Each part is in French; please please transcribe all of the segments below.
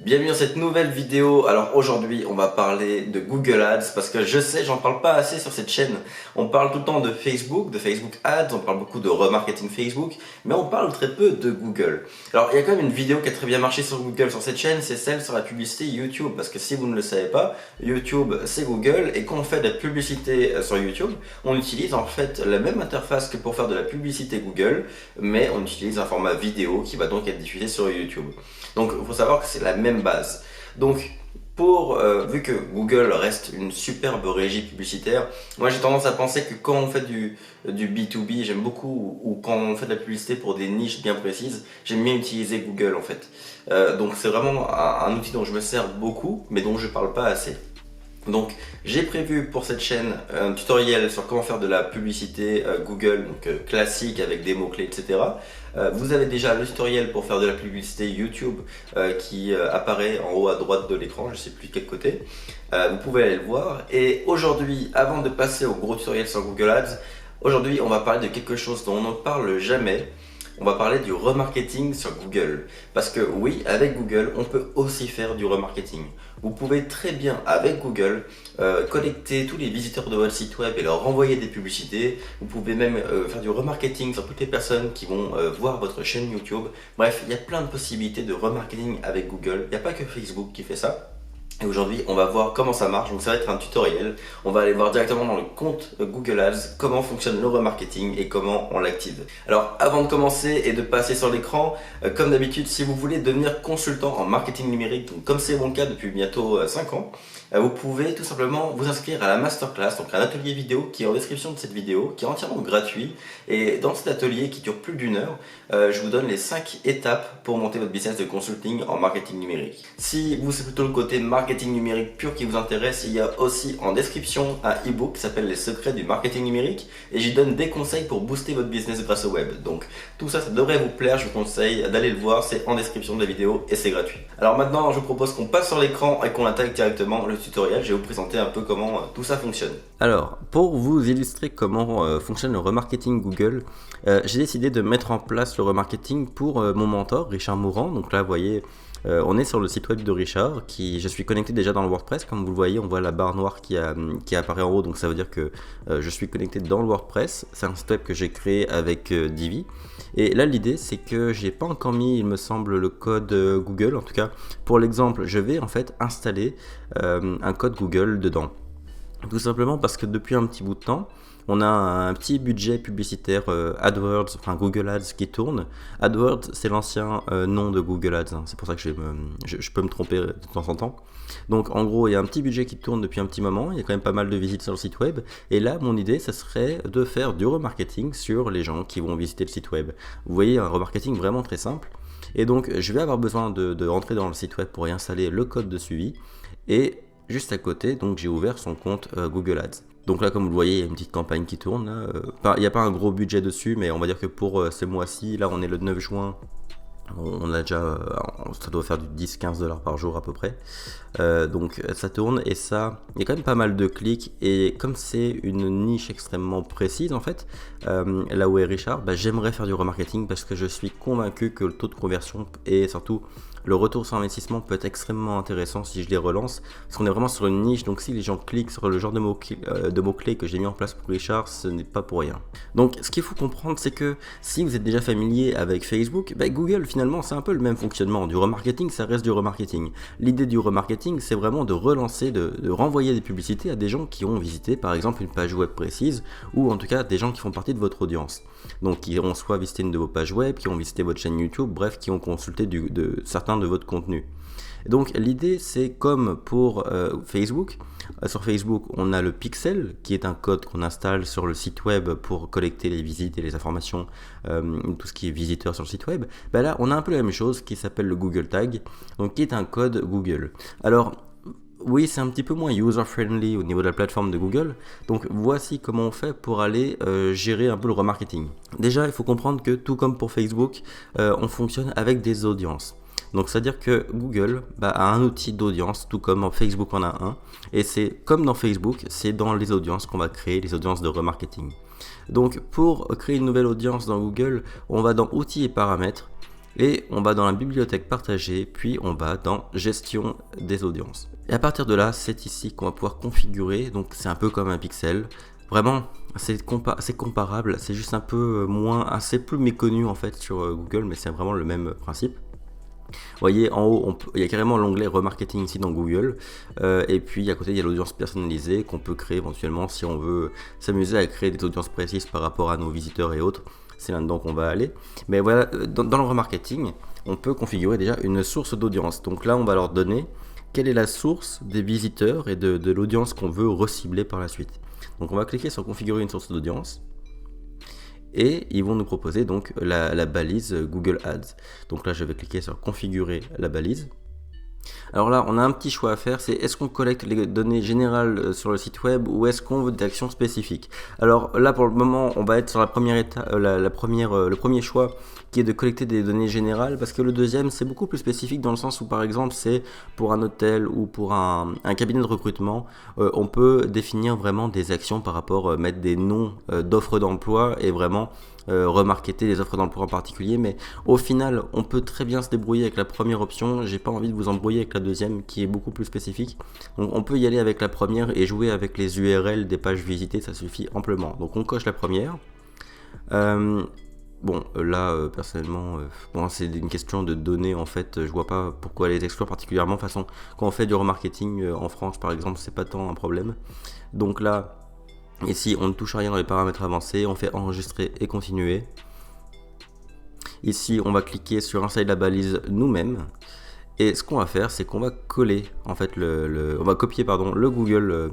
Bienvenue dans cette nouvelle vidéo. Alors aujourd'hui on va parler de Google Ads parce que je sais j'en parle pas assez sur cette chaîne. On parle tout le temps de Facebook Ads, on parle beaucoup de remarketing Facebook, mais on parle très peu de Google. Alors il y a quand même une vidéo qui a très bien marché sur Google sur cette chaîne, c'est celle sur la publicité YouTube. Parce que si vous ne le savez pas, YouTube c'est Google et quand on fait de la publicité sur YouTube, on utilise en fait la même interface que pour faire de la publicité Google, mais on utilise un format vidéo qui va donc être diffusé sur YouTube. Donc il faut savoir que c'est la même base. Donc vu que Google reste une superbe régie publicitaire, moi j'ai tendance à penser que quand on fait du B2B, j'aime beaucoup, ou quand on fait de la publicité pour des niches bien précises, j'aime bien utiliser Google en fait. Donc c'est vraiment un outil dont je me sers beaucoup, mais dont je parle pas assez. Donc j'ai prévu pour cette chaîne un tutoriel sur comment faire de la publicité Google, donc classique avec des mots-clés, etc. Vous avez déjà le tutoriel pour faire de la publicité YouTube qui apparaît en haut à droite de l'écran, je ne sais plus de quel côté. Vous pouvez aller le voir. Et aujourd'hui, avant de passer au gros tutoriel sur Google Ads, aujourd'hui on va parler de quelque chose dont on ne parle jamais. On va parler du remarketing sur Google. Parce que oui, avec Google, on peut aussi faire du remarketing. Vous pouvez très bien, avec Google, collecter tous les visiteurs de votre site web et leur envoyer des publicités. Vous pouvez même faire du remarketing sur toutes les personnes qui vont voir votre chaîne YouTube. Bref, il y a plein de possibilités de remarketing avec Google. Il n'y a pas que Facebook qui fait ça. Et aujourd'hui, on va voir comment ça marche, donc ça va être un tutoriel. On va aller voir directement dans le compte Google Ads comment fonctionne le remarketing et comment on l'active. Alors avant de commencer et de passer sur l'écran, comme d'habitude, si vous voulez devenir consultant en marketing numérique, donc comme c'est mon cas depuis bientôt 5 ans, vous pouvez tout simplement vous inscrire à la masterclass, donc un atelier vidéo qui est en description de cette vidéo, qui est entièrement gratuit. Et dans cet atelier qui dure plus d'1 heure, je vous donne les 5 étapes pour monter votre business de consulting en marketing numérique. Si vous c'est plutôt le côté marketing numérique pur qui vous intéresse, il y a aussi en description un e-book qui s'appelle Les secrets du marketing numérique et j'y donne des conseils pour booster votre business grâce au web. Donc tout ça, ça devrait vous plaire, je vous conseille d'aller le voir, c'est en description de la vidéo et c'est gratuit. Alors maintenant, je vous propose qu'on passe sur l'écran et qu'on attaque directement le tutoriel. Je vais vous présenter un peu comment tout ça fonctionne. Alors, pour vous illustrer comment fonctionne le remarketing Google, j'ai décidé de mettre en place le remarketing pour mon mentor, Richard Mourant. Donc là, vous voyez, on est sur le site web de Richard, je suis connecté déjà dans le WordPress. Comme vous le voyez, on voit la barre noire qui apparaît en haut, donc ça veut dire que je suis connecté dans le WordPress. C'est un site web que j'ai créé avec Divi. Et là, l'idée, c'est que j'ai pas encore mis, il me semble, le code Google. En tout cas, pour l'exemple, je vais en fait installer un code Google dedans. Tout simplement parce que depuis un petit bout de temps, on a un petit budget publicitaire AdWords, enfin Google Ads qui tourne. AdWords, c'est l'ancien nom de Google Ads, hein. C'est pour ça que je peux me tromper de temps en temps. Donc en gros, il y a un petit budget qui tourne depuis un petit moment, il y a quand même pas mal de visites sur le site web. Et là, mon idée, ça serait de faire du remarketing sur les gens qui vont visiter le site web. Vous voyez, un remarketing vraiment très simple. Et donc, je vais avoir besoin de rentrer dans le site web pour y installer le code de suivi. Et juste à côté, donc j'ai ouvert son compte Google Ads. Donc là, comme vous le voyez, il y a une petite campagne qui tourne. Il n'y a pas un gros budget dessus, mais on va dire que pour ce mois-ci, là on est le 9 juin, on a déjà, ça doit faire du 10-15$ par jour à peu près. Donc ça tourne et ça, il y a quand même pas mal de clics. Et comme c'est une niche extrêmement précise en fait, là où est Richard, j'aimerais faire du remarketing parce que je suis convaincu que le taux de conversion et surtout le retour sur investissement peut être extrêmement intéressant si je les relance, parce qu'on est vraiment sur une niche, donc si les gens cliquent sur le genre de mots-clés que j'ai mis en place pour Richard, ce n'est pas pour rien. Donc ce qu'il faut comprendre, c'est que si vous êtes déjà familier avec Facebook, Google finalement c'est un peu le même fonctionnement. Du remarketing, ça reste du remarketing. L'idée du remarketing, c'est vraiment de relancer, de renvoyer des publicités à des gens qui ont visité par exemple une page web précise, ou en tout cas des gens qui font partie de votre audience. Donc qui ont soit visité une de vos pages web, qui ont visité votre chaîne YouTube, bref, qui ont consulté certains de votre contenu. Et donc l'idée, c'est comme pour Facebook. Sur Facebook, on a le pixel, qui est un code qu'on installe sur le site web pour collecter les visites et les informations, tout ce qui est visiteur sur le site web. Là, on a un peu la même chose qui s'appelle le Google Tag, donc qui est un code Google. Alors, oui, c'est un petit peu moins user-friendly au niveau de la plateforme de Google. Donc voici comment on fait pour aller gérer un peu le remarketing. Déjà, il faut comprendre que tout comme pour Facebook, on fonctionne avec des audiences. Donc c'est-à-dire que Google a un outil d'audience, tout comme en Facebook en a un. Et c'est comme dans Facebook, c'est dans les audiences qu'on va créer les audiences de remarketing. Donc pour créer une nouvelle audience dans Google, on va dans Outils et paramètres. Et on va dans la bibliothèque partagée, puis on va dans gestion des audiences. Et à partir de là, c'est ici qu'on va pouvoir configurer, donc c'est un peu comme un pixel. Vraiment, c'est comparable, c'est juste un peu moins, assez plus méconnu en fait sur Google, mais c'est vraiment le même principe. Vous voyez, en haut, il y a carrément l'onglet remarketing ici dans Google, et puis à côté, il y a l'audience personnalisée qu'on peut créer éventuellement si on veut s'amuser à créer des audiences précises par rapport à nos visiteurs et autres. C'est là-dedans qu'on va aller. Mais voilà, dans le remarketing, on peut configurer déjà une source d'audience. Donc là, on va leur donner quelle est la source des visiteurs et de l'audience qu'on veut recibler par la suite. Donc on va cliquer sur configurer une source d'audience. Et ils vont nous proposer donc la balise Google Ads. Donc là, je vais cliquer sur configurer la balise. Alors là, on a un petit choix à faire, c'est est-ce qu'on collecte les données générales sur le site web ou est-ce qu'on veut des actions spécifiques. Alors là, pour le moment, on va être sur la première étape, le premier choix qui est de collecter des données générales, parce que le deuxième, c'est beaucoup plus spécifique dans le sens où, par exemple, c'est pour un hôtel ou pour un cabinet de recrutement, on peut définir vraiment des actions par rapport, mettre des noms d'offres d'emploi et vraiment remarketer les offres d'emploi en particulier, mais au final on peut très bien se débrouiller avec la première option. J'ai pas envie de vous embrouiller avec la deuxième qui est beaucoup plus spécifique, donc on peut y aller avec la première et jouer avec les URL des pages visitées, ça suffit amplement. Donc on coche la première. Bon, là, personnellement, bon, c'est une question de données, en fait, je vois pas pourquoi les exclure particulièrement. De toute façon, quand on fait du remarketing en France, par exemple, c'est pas tant un problème. Donc là, ici, on ne touche à rien dans les paramètres avancés, on fait enregistrer et continuer. Ici, on va cliquer sur installer la balise nous-mêmes. Et ce qu'on va faire, c'est qu'on va coller, en fait, on va copier, pardon, le Google,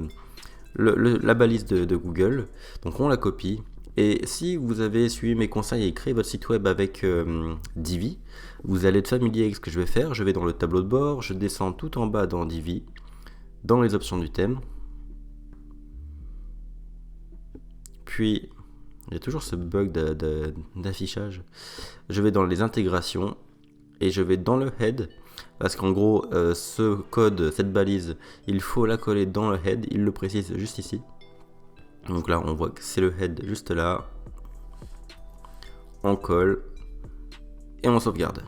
la balise de Google. Donc on la copie. Et si vous avez suivi mes conseils et créé votre site web avec Divi, vous allez être familier avec ce que je vais faire. Je vais dans le tableau de bord, je descends tout en bas dans Divi, dans les options du thème. Puis, il y a toujours ce bug d'affichage. Je vais dans les intégrations et je vais dans le head. Parce qu'en gros, ce code, cette balise, il faut la coller dans le head. Il le précise juste ici. Donc là, on voit que c'est le head juste là. On colle et on sauvegarde.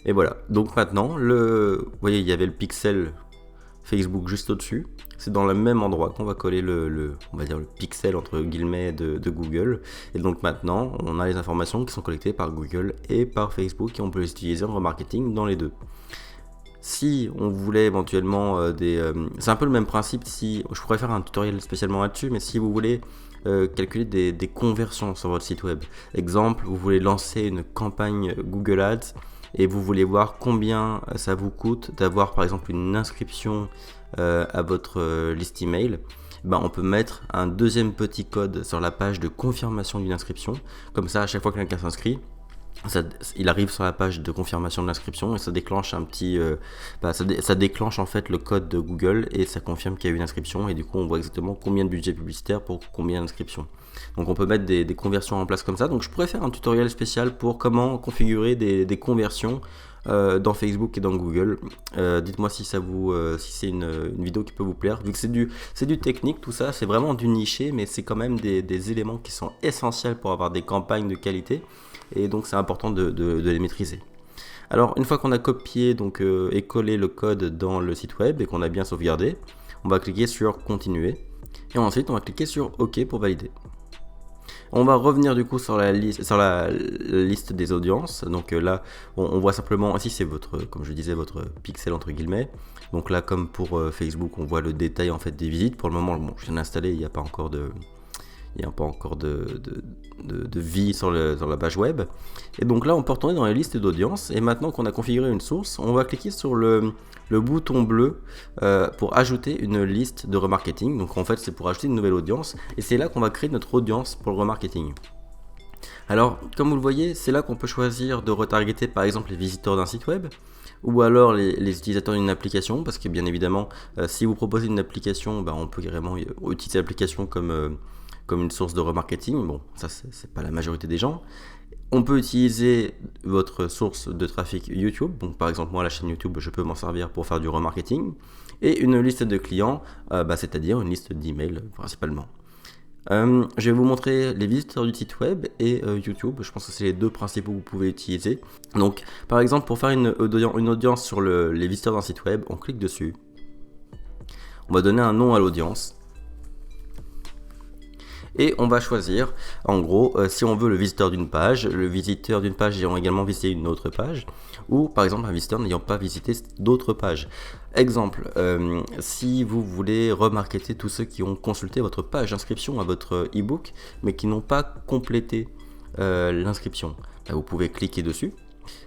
Et voilà. Donc maintenant, vous voyez, il y avait le pixel Facebook juste au-dessus. C'est dans le même endroit qu'on va coller on va dire le pixel entre guillemets de Google. Et donc maintenant, on a les informations qui sont collectées par Google et par Facebook et on peut les utiliser en remarketing dans les deux. Si on voulait éventuellement c'est un peu le même principe, je pourrais faire un tutoriel spécialement là-dessus, mais si vous voulez calculer des conversions sur votre site web. Exemple, vous voulez lancer une campagne Google Ads et vous voulez voir combien ça vous coûte d'avoir par exemple une inscription à votre liste email, on peut mettre un deuxième petit code sur la page de confirmation d'une inscription. Comme ça, à chaque fois que quelqu'un s'inscrit, il arrive sur la page de confirmation de l'inscription et ça déclenche ça déclenche en fait le code de Google et ça confirme qu'il y a eu une inscription et du coup on voit exactement combien de budget publicitaire pour combien d'inscriptions. Donc on peut mettre des conversions en place comme ça. Donc je pourrais faire un tutoriel spécial pour comment configurer des conversions dans Facebook et dans Google. Dites-moi si ça si c'est une vidéo qui peut vous plaire. Vu que c'est du technique, tout ça, c'est vraiment du niché, mais c'est quand même des éléments qui sont essentiels pour avoir des campagnes de qualité. Et donc c'est important de les maîtriser. Alors une fois qu'on a copié et collé le code dans le site web et qu'on a bien sauvegardé, on va cliquer sur continuer et ensuite on va cliquer sur OK pour valider. On va revenir du coup sur la liste des audiences. Donc là on voit simplement, ici c'est comme je disais, votre pixel entre guillemets. Donc là comme pour Facebook, on voit le détail en fait des visites. Pour le moment, je viens d'installer, il n'y a pas encore de vie sur la page web. Et donc là on peut retourner dans les listes d'audience et maintenant qu'on a configuré une source, on va cliquer sur le bouton bleu pour ajouter une liste de remarketing. Donc en fait c'est pour ajouter une nouvelle audience et c'est là qu'on va créer notre audience pour le remarketing. Alors comme vous le voyez, c'est là qu'on peut choisir de retargeter par exemple les visiteurs d'un site web ou alors les utilisateurs d'une application, parce que bien évidemment si vous proposez une application, on peut carrément utiliser l'application comme une source de remarketing. Bon, ça c'est pas la majorité des gens. On peut utiliser votre source de trafic YouTube. Donc par exemple moi la chaîne YouTube, je peux m'en servir pour faire du remarketing. Et une liste de clients, c'est-à-dire une liste d'emails principalement. Je vais vous montrer les visiteurs du site web et YouTube. Je pense que c'est les deux principaux que vous pouvez utiliser. Donc, par exemple, pour faire une audience sur les visiteurs d'un site web, on clique dessus. On va donner un nom à l'audience. Et on va choisir, en gros, si on veut le visiteur d'une page ayant également visité une autre page, ou par exemple un visiteur n'ayant pas visité d'autres pages. Exemple, si vous voulez remarketer tous ceux qui ont consulté votre page d'inscription à votre e-book, mais qui n'ont pas complété l'inscription, vous pouvez cliquer dessus.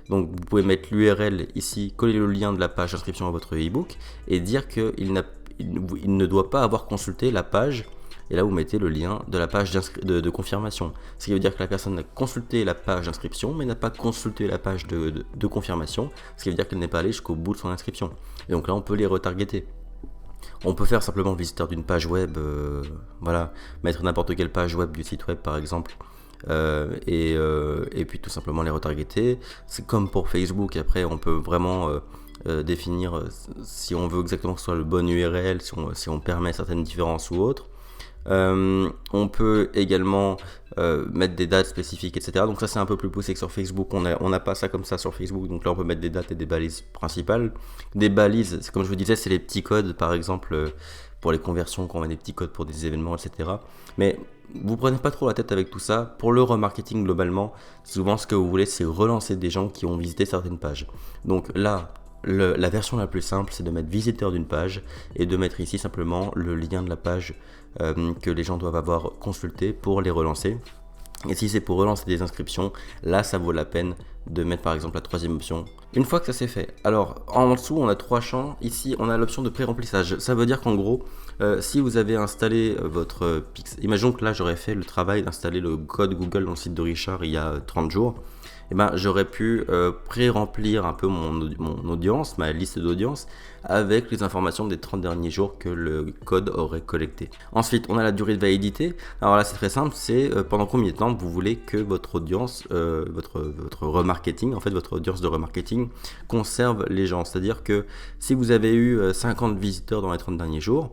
Donc vous pouvez mettre l'URL ici, coller le lien de la page d'inscription à votre e-book et dire qu'il ne doit pas avoir consulté la page. Et là, vous mettez le lien de la page de confirmation. Ce qui veut dire que la personne a consulté la page d'inscription, mais n'a pas consulté la page de confirmation. Ce qui veut dire qu'elle n'est pas allée jusqu'au bout de son inscription. Et donc là, on peut les retargeter. On peut faire simplement visiteur d'une page web, voilà, mettre n'importe quelle page web du site web par exemple. Et puis tout simplement les retargeter. C'est comme pour Facebook. Après, on peut vraiment définir si on veut exactement que ce soit le bon URL, si on permet certaines différences ou autres. On peut également mettre des dates spécifiques, etc. Donc ça c'est un peu plus poussé que sur Facebook. On n'a pas ça comme ça sur Facebook. Donc là on peut mettre des dates et des balises principales. Des balises, comme je vous disais, c'est les petits codes, par exemple pour les conversions, quand on met des petits codes pour des événements, etc. Mais vous prenez pas trop la tête avec tout ça. Pour le remarketing globalement, souvent ce que vous voulez c'est relancer des gens qui ont visité certaines pages. Donc là, la version la plus simple, c'est de mettre visiteur d'une page et de mettre ici simplement le lien de la page que les gens doivent avoir consulté pour les relancer. Et si c'est pour relancer des inscriptions, là ça vaut la peine de mettre par exemple la troisième option. Une fois que ça c'est fait, alors en dessous on a trois champs. Ici on a l'option de pré-remplissage. Ça veut dire qu'en gros, si vous avez installé votre Pixel, imaginons que là j'aurais fait le travail d'installer le code Google dans le site de Richard il y a 30 jours. J'aurais pu pré-remplir un peu mon audience, ma liste d'audience, avec les informations des 30 derniers jours que le code aurait collecté. Ensuite, on a la durée de validité. Alors là, c'est très simple, c'est pendant combien de temps vous voulez que votre audience, votre remarketing, en fait votre audience de remarketing, conserve les gens. C'est-à-dire que si vous avez eu 50 visiteurs dans les 30 derniers jours,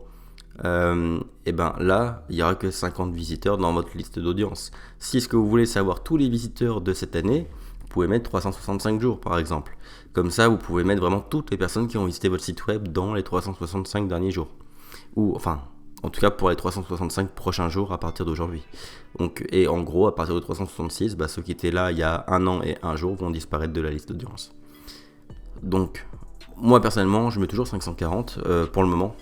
là, il n'y aura que 50 visiteurs dans votre liste d'audience. Si ce que vous voulez, c'est avoir tous les visiteurs de cette année, vous pouvez mettre 365 jours par exemple. Comme ça, vous pouvez mettre vraiment toutes les personnes qui ont visité votre site web dans les 365 derniers jours. Ou enfin, en tout cas pour les 365 prochains jours à partir d'aujourd'hui. Donc, et en gros, à partir de 366, ceux qui étaient là il y a un an et un jour vont disparaître de la liste d'audience. Donc, moi personnellement, je mets toujours 540 pour le moment.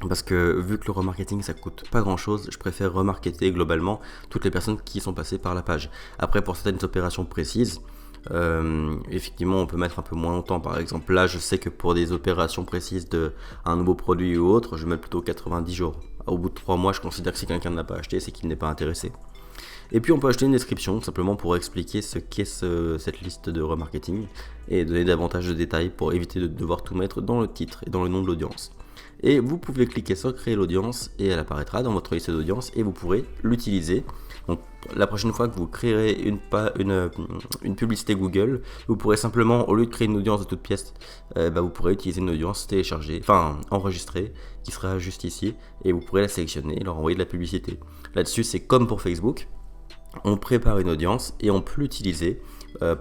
Parce que vu que le remarketing ça coûte pas grand chose, je préfère remarketer globalement toutes les personnes qui sont passées par la page. Après pour certaines opérations précises, effectivement on peut mettre un peu moins longtemps. Par exemple là je sais que pour des opérations précises de un nouveau produit ou autre, je mets plutôt 90 jours. Au bout de 3 mois je considère que si quelqu'un ne l'a pas acheté, c'est qu'il n'est pas intéressé. Et puis on peut acheter une description simplement pour expliquer ce qu'est cette liste de remarketing et donner davantage de détails pour éviter de devoir tout mettre dans le titre et dans le nom de l'audience. Et vous pouvez cliquer sur créer l'audience et elle apparaîtra dans votre liste d'audience et vous pourrez l'utiliser. Donc la prochaine fois que vous créerez une publicité Google, vous pourrez simplement, au lieu de créer une audience de toute pièce, vous pourrez utiliser une audience enregistrée qui sera juste ici et vous pourrez la sélectionner et leur envoyer de la publicité. Là-dessus c'est comme pour Facebook, on prépare une audience et on peut l'utiliser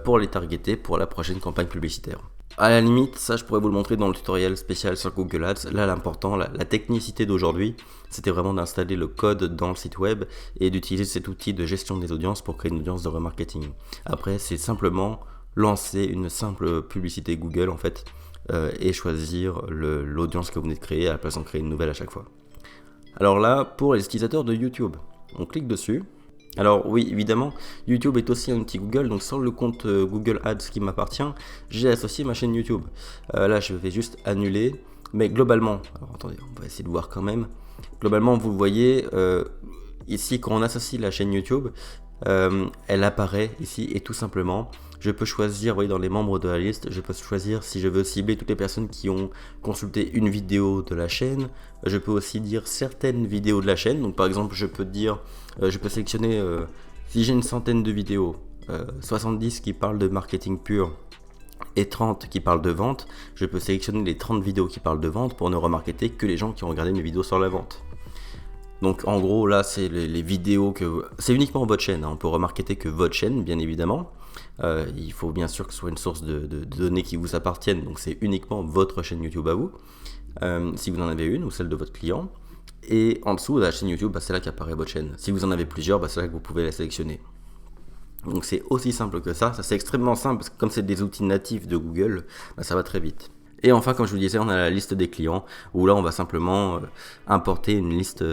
pour les targeter pour la prochaine campagne publicitaire. À la limite, ça je pourrais vous le montrer dans le tutoriel spécial sur Google Ads. Là l'important, la technicité d'aujourd'hui, c'était vraiment d'installer le code dans le site web et d'utiliser cet outil de gestion des audiences pour créer une audience de remarketing. Après c'est simplement lancer une simple publicité Google en fait et choisir l'audience que vous venez de créer à la place d'en créer une nouvelle à chaque fois. Alors là, pour les utilisateurs de YouTube, on clique dessus. Alors oui, évidemment, YouTube est aussi un outil Google, donc sur le compte Google Ads qui m'appartient, j'ai associé ma chaîne YouTube. Là, je vais juste annuler, mais globalement, alors attendez, on va essayer de voir quand même. Globalement, vous voyez, ici, quand on associe la chaîne YouTube, elle apparaît ici et tout simplement, je peux choisir, vous voyez, dans les membres de la liste, je peux choisir si je veux cibler toutes les personnes qui ont consulté une vidéo de la chaîne. Je peux aussi dire certaines vidéos de la chaîne. Donc par exemple, je peux sélectionner, si j'ai une centaine de vidéos, 70 qui parlent de marketing pur et 30 qui parlent de vente, je peux sélectionner les 30 vidéos qui parlent de vente pour ne remarketer que les gens qui ont regardé mes vidéos sur la vente. Donc en gros là c'est les vidéos que... C'est uniquement votre chaîne, hein. On peut remarketer que votre chaîne bien évidemment. Il faut bien sûr que ce soit une source de données qui vous appartiennent, donc c'est uniquement votre chaîne YouTube à vous, si vous en avez une ou celle de votre client. Et en dessous de la chaîne YouTube, c'est là qu'apparaît votre chaîne. Si vous en avez plusieurs, c'est là que vous pouvez la sélectionner. Donc c'est aussi simple que ça c'est extrêmement simple parce que comme c'est des outils natifs de Google, ça va très vite. Et enfin, comme je vous disais, on a la liste des clients où là on va simplement importer une liste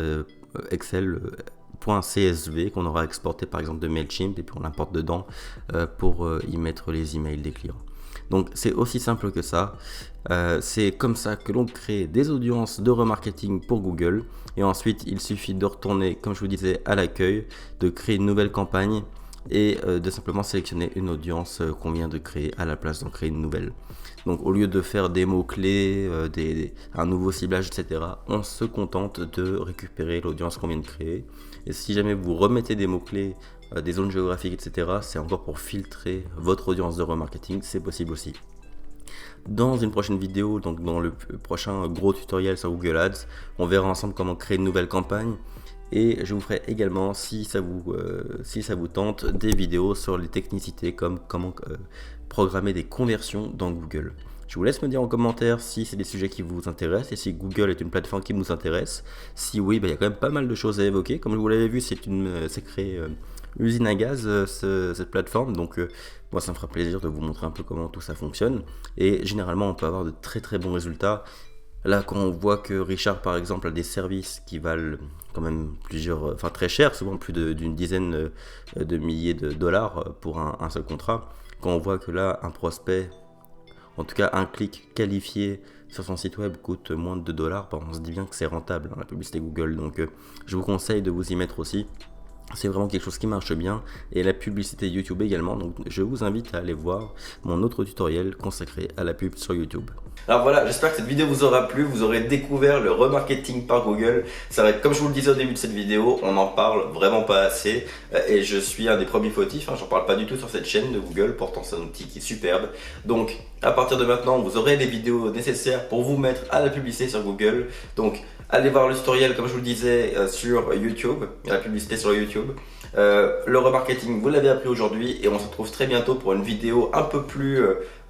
Excel .csv qu'on aura exporté par exemple de Mailchimp et puis on l'importe dedans pour y mettre les emails des clients. Donc c'est aussi simple que ça. C'est comme ça que l'on crée des audiences de remarketing pour Google et ensuite il suffit de retourner, comme je vous disais, à l'accueil, de créer une nouvelle campagne et de simplement sélectionner une audience qu'on vient de créer à la place d'en créer une nouvelle. Donc au lieu de faire des mots-clés, un nouveau ciblage, etc., on se contente de récupérer l'audience qu'on vient de créer. Et si jamais vous remettez des mots-clés, des zones géographiques, etc., c'est encore pour filtrer votre audience de remarketing, c'est possible aussi. Dans une prochaine vidéo, donc dans le prochain gros tutoriel sur Google Ads, on verra ensemble comment créer une nouvelle campagne. Et je vous ferai également, si ça vous tente, des vidéos sur les technicités comme comment programmer des conversions dans Google. Je vous laisse me dire en commentaire si c'est des sujets qui vous intéressent et si Google est une plateforme qui vous intéresse. Si oui, il y a quand même pas mal de choses à évoquer. Comme vous l'avez vu, c'est créé usine à gaz cette plateforme. Donc moi, ça me fera plaisir de vous montrer un peu comment tout ça fonctionne. Et généralement, on peut avoir de très très bons résultats. Là, quand on voit que Richard, par exemple, a des services qui valent quand même très cher, souvent plus d'une dizaine de milliers de dollars pour un seul contrat, quand on voit que là, un prospect, en tout cas un clic qualifié sur son site web coûte moins de 2 dollars, on se dit bien que c'est rentable, la publicité Google. Donc je vous conseille de vous y mettre aussi. C'est vraiment quelque chose qui marche bien, et la publicité YouTube également, donc je vous invite à aller voir mon autre tutoriel consacré à la pub sur YouTube. Alors voilà, j'espère que cette vidéo vous aura plu, vous aurez découvert le remarketing par Google. Ça va être, comme je vous le disais au début de cette vidéo, on n'en parle vraiment pas assez, et je suis un des premiers fautifs, j'en parle pas du tout sur cette chaîne de Google, pourtant c'est un outil qui est superbe. Donc à partir de maintenant, vous aurez les vidéos nécessaires pour vous mettre à la publicité sur Google. Donc allez voir le tutoriel, comme je vous le disais, sur YouTube, la publicité sur YouTube. Le remarketing, vous l'avez appris aujourd'hui, et on se retrouve très bientôt pour une vidéo un peu plus,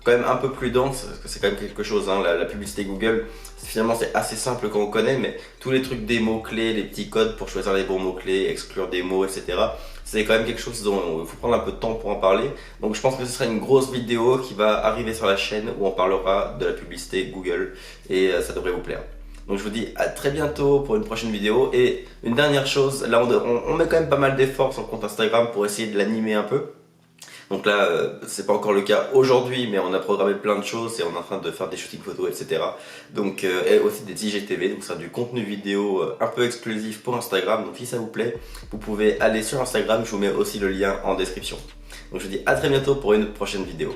quand même un peu plus dense, parce que c'est quand même quelque chose, hein, la publicité Google. Finalement, c'est assez simple quand on connaît, mais tous les trucs des mots-clés, les petits codes pour choisir les bons mots-clés, exclure des mots, etc. C'est quand même quelque chose dont il faut prendre un peu de temps pour en parler. Donc je pense que ce sera une grosse vidéo qui va arriver sur la chaîne où on parlera de la publicité Google, et ça devrait vous plaire. Donc je vous dis à très bientôt pour une prochaine vidéo. Et une dernière chose, là on met quand même pas mal d'efforts sur le compte Instagram pour essayer de l'animer un peu. Donc là, c'est pas encore le cas aujourd'hui, mais on a programmé plein de choses et on est en train de faire des shootings photos, etc. Donc, et aussi des IGTV, donc ça sera du contenu vidéo un peu exclusif pour Instagram. Donc si ça vous plaît, vous pouvez aller sur Instagram, je vous mets aussi le lien en description. Donc je vous dis à très bientôt pour une prochaine vidéo.